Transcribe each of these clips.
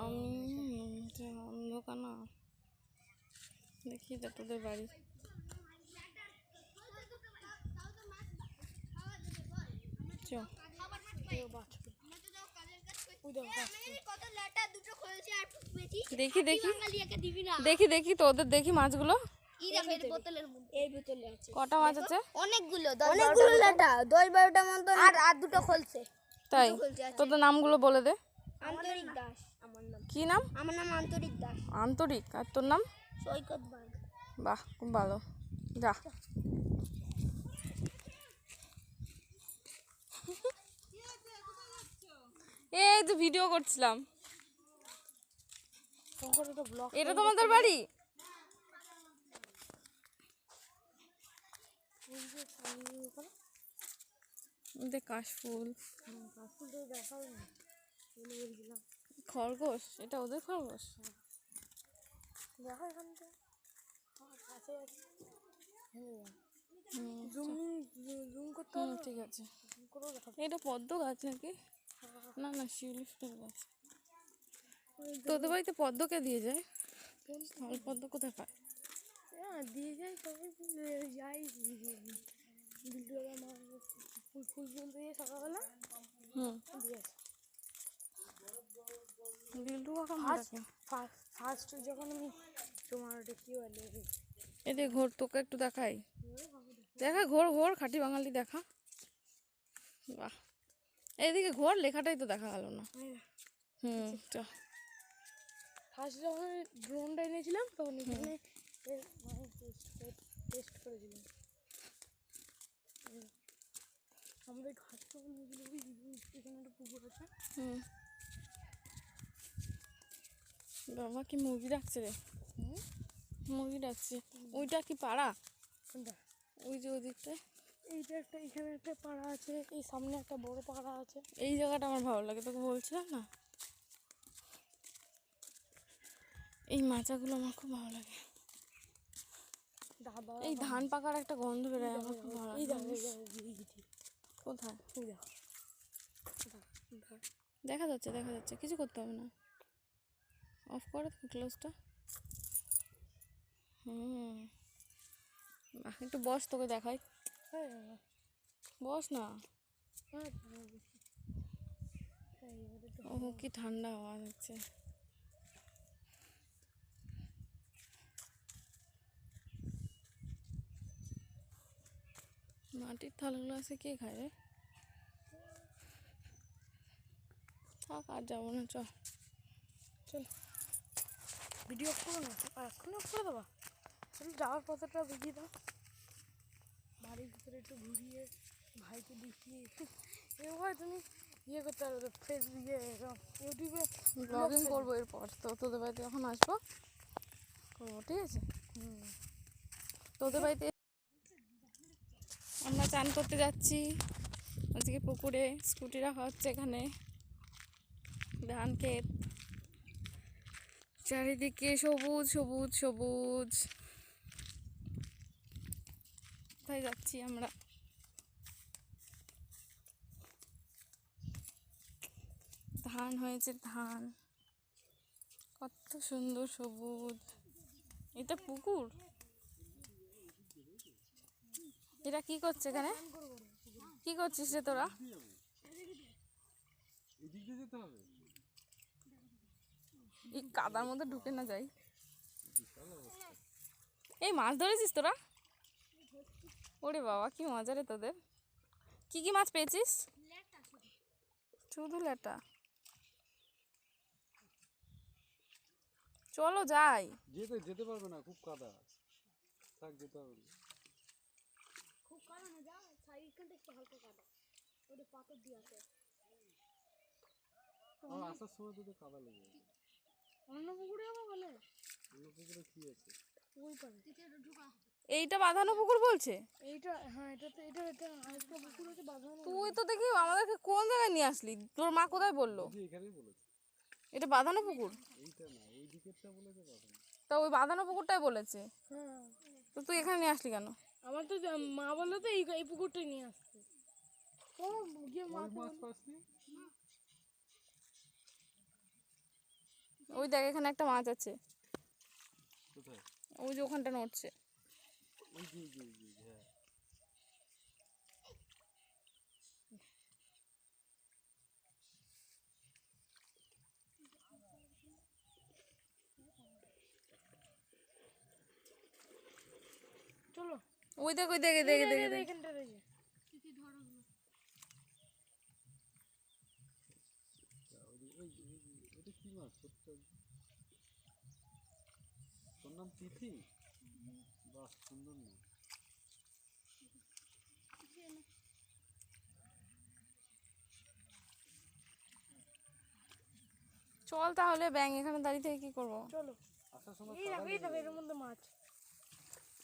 আমি অন্ধকার না দেখি তো তোদের বাড়ি। দেখি দেখি দেখি দেখি তোদের দেখি মাছগুলো কটা মাছ আছে? অনেকগুলো লাটা 10-12টা মতো আর দুটো খোলছে। তাই তোদের নামগুলো বলে দে। আন্তরিক দাস আমার নাম। কি নাম? আমার নাম আন্তরিক দাস। আন্তরিক। আর তোর নাম? সৈকত বাগ। বাহ খুব ভালো। যা এই যে ভিডিও করছিলাম। এটা তোমাদের বাড়ি? কাশফুল খরগোশ, এটা ওদের খরগোশ। ঠিক আছে। এটা পদ্ম গাছ নাকি? না না শিউলি ফুলের গাছ। তোদের বাড়িতে পদ্মকে দিয়ে যায়? পদ্ম কোথায় পায়? দিয়ে যায় সবাই যাই ফুল তুলতে দিয়ে সকালবেলা দিয়ে বিল্টু ফার্স্ট যখন আমি তোমার ওটা কি বলে এতে ঘোর, তোকে একটু দেখাই। দেখা ঘোর ঘোর খাঁটি বাঙালি দেখা। বাহ এইদিকে ঘোর, লেখাটাই তো দেখা গেল না। ফার্স্ট যখন ড্রোনটা এনেছিলাম তখন এখানে টেস্ট করেছিলাম। আমাদের ঘাট তো এখানে একটা পুকুর আছে। বাবা কি মুরগি ডাকছে রে, মুরগি ডাকছে। ওইটা কি পাড়া? ওই যে ওদিকটায় এইটা একটা, এখানে একটা পাড়া আছে, এই সামনে একটা বড় পাড়া আছে। এই জায়গাটা আমার ভালো লাগে, তোকে বলছিলাম না। এই মাচাগুলো আমার খুব ভালো লাগে। এই ধান পাকার একটা গন্ধ বেরোয়, আমার খুব ভালো লাগে। কোথায় দেখা যাচ্ছে? দেখা যাচ্ছে, কিছু করতে হবে না। অফ করে ক্লোজটা। একটু বস, তোকে দেখাই। বস না। ও কি ঠান্ডা হাওয়া যাচ্ছে। মাটির থালগুলো আছে, কে খায় রে? থাক আর যাবো না, চল চল ভিডিও করো না, এখন করে দেবা। চল যাওয়ার পথটা দেখিয়ে দাও, বাড়ির ভিতরে একটু ঘুরিয়ে ভাইকে দেখিয়ে। এবার তুমি ইয়ে করতে পারবে, ফেসবুকে ইউটিউবে ব্লগিং করবো এরপর। তো তোদের বাড়িতে যখন আসবো করবো, ঠিক আছে? তোদের বাড়িতে আমরা চান করতে যাচ্ছি আজকে পুকুরে। স্কুটি রাখা হচ্ছে এখানে, ধান ক্ষেত, চারিদিকে সবুজ সবুজ সবুজ। কোথায় যাচ্ছি আমরা? ধান হয়েছে, ধান কত সুন্দর সবুজ। এটা পুকুর। এরা কি করছে এখানে? কি করছিস রে তোরা? এই কাদার মধ্যে ঢুকে না যাই। এই মাছ ধরেছিস তোরা? ওরে বাবা কি মজা রে তোদের। কি কি মাছ পেয়েছিস? শুধু লেটা। চলো যাই। যেতে পারবে না, খুব কাদা। থাক, যেতে হবে না। খুব কাদা না, যাও সাইডখানটা একটু হালকা কাদা, ওটা পাথর দিয়ে আছে। আসার সময় তো কাদা লেগে যাবে। অন্য পুকুরে যাবো বলে? অন্য পুকুরে কি আছে? ওই পারে এইটা বাঁধানো পুকুর বলছে? এইটা হ্যাঁ, এটা তো এটা আরেকটা পুকুর আছে বাঁধানো। তুই তো দেখি আমাদেরকে কোন জায়গায় নিয়ে আসলি? তোর মা কোথায় বললো? এখানেই বলেছে এটা বাঁধানো পুকুর। এইটা না, ওই দিকেরটা বলেছে বাঁধানো। তা ওই বাঁধানো পুকুরটাই বলেছে। হ্যাঁ, তো তুই এখানে নিয়ে আসলি কেন? আমার তো মা বললো তো এই পুকুরটাই নিয়ে আসতে। ও গিয়ে মাছ পাসনি। ওই দেখ এখানে একটা মাছ আছে, কোথায়? ওই যে ওখানটা নড়ছে। ওই যে ওই যে ওই যে, হ্যাঁ। চলো ওই দেখ ওই দেখে দেখে দেখে দেখে এখানটা রয়েছে। ওটা কি মাছ? ছোট্ট একদম। তোর নাম তিথি? বাহ, সুন্দর নাম। চল তাহলে, ব্যাঙ এখানে দাঁড়িয়ে থেকে কি করবো? চলো আসার সময় এই দেখো এই দেখো এর মধ্যে মাছ।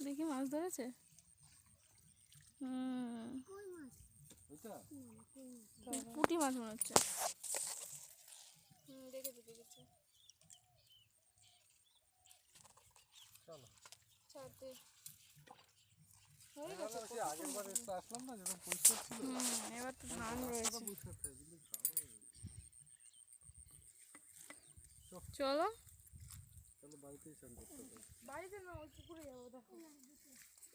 দেখি মাছ ধরেছে। ওইটা পুঁটি মাছ মনে হচ্ছে। দেখেছি দেখেছি। চলো। ছাড়তে। সে আগের বার একটু আসলাম না, যখন পরিষ্কার ছিল। এবার তো ধান রয়েছে। পরিষ্কার থাকে, কিন্তু চলো তাহলে বাড়িতেই স্নান করতে হবে। বাড়িতে না ওই পুকুরে যাবো দেখো।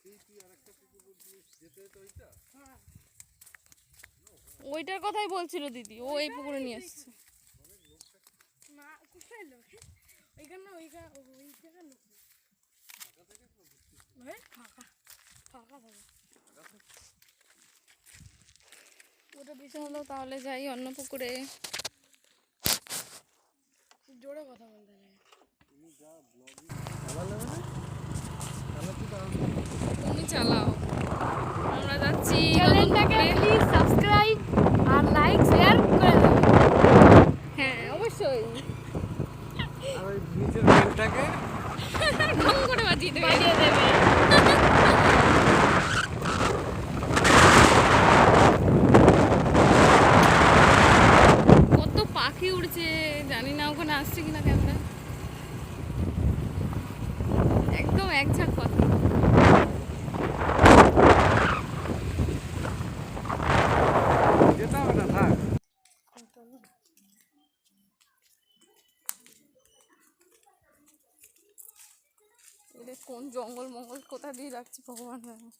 তুই আরেকটা পুকুর বলছিস যেতে যেতে ওইটা? হ্যাঁ ওইটার কথাই বলছিল দিদি, ও এই পুকুরে নিয়ে এসছে। না কোথায় লোক ওইখানে ওই জায়গা লোক ভাই ফাঁকা ফাঁকা থাকে ওটা বেশি। চলো তাহলে যাই অন্য পুকুরে। জোরে কথা বলতে লাগে। তুমি যা ব্লগিং চালালে মানে চালাতে দাও। তুমি চালাও, আমরা যাচ্ছি। চ্যানেলটাকে প্লিজ সাবস্ক্রাইব আর লাইক শেয়ার করে দেবেন। হ্যাঁ অবশ্যই। আর ওই নিচের বেলটাকে ঢং করে বাজিয়ে দেবে। কত পাখি উড়ছে, জানি না ওখানে আসছে কিনা ক্যামেরা। একদম এক ঝাঁক পাখি। যেতে হবে না, থাক। এদের কোন জঙ্গল মঙ্গল কোথা দিয়ে যাচ্ছে ভগবান জানে।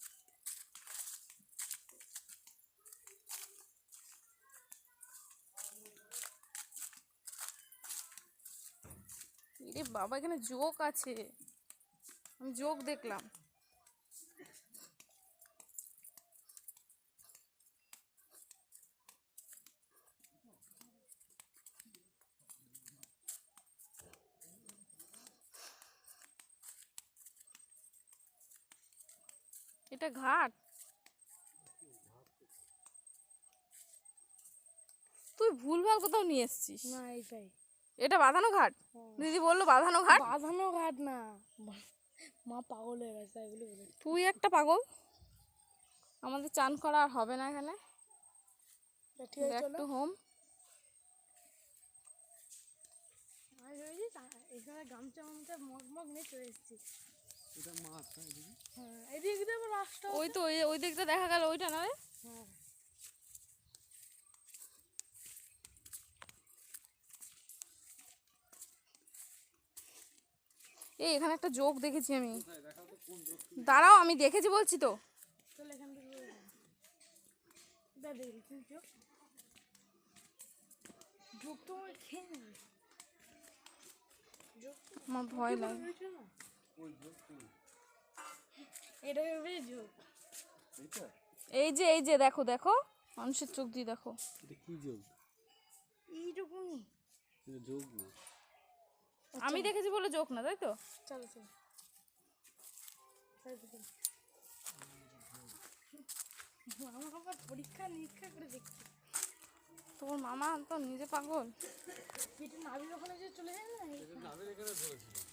এরে বাবা, এখানে জোক আছে, আমি জোক দেখলাম। এটা ঘাট? তুই ভুলভাল কোথাও নিয়ে এসছিস। না এইটাই এটা বাঁধানো ঘাট? দিদি বললো বাঁধানো ঘাট। বাঁধানো ঘাট না, মা পাগল হয়ে গেছে এগুলো বলে। তুই একটা পাগল। আমাদের চান করা আর হবে না এখানে। ঠিক আছে ব্যাক চলো। To home. এখানে গামছা মামছা মগ মগ নিয়ে চলে এসেছি। এটা মাছ না এদিকে? হ্যাঁ এদিকে দিয়ে আবার রাস্তা। ওই তো ওই দিকটা দেখা গেল, ওইটা না রে? হ্যাঁ এই এখানে একটা জোক দেখেছি আমি। কোথায় দেখাও তো, কোন জোক? দাঁড়াও, আমি দেখেছি বলছি তো। চলো এখান থেকে দেখি যোগ যোগ তো আমার খেয়ে নেবে। আমার ভয় লাগে। ওই জোক তুই এটা ভেবে যোগ। এইটা? এই যে দেখো দেখো, মানুষের চোখ দিয়ে দেখো। এটা কি জোক? এইটুকুনি। এটা জোক না। আমি দেখেছি বলে জোক না, তাই তো? চলো চলো মামা আবার পরীক্ষা নিরীক্ষা করে দেখছি। তোর মামা তো নিজে পাগল। পেটে নাভির ওখানে যে চলে যায় না এটা নামের এখানে ধরেছিল।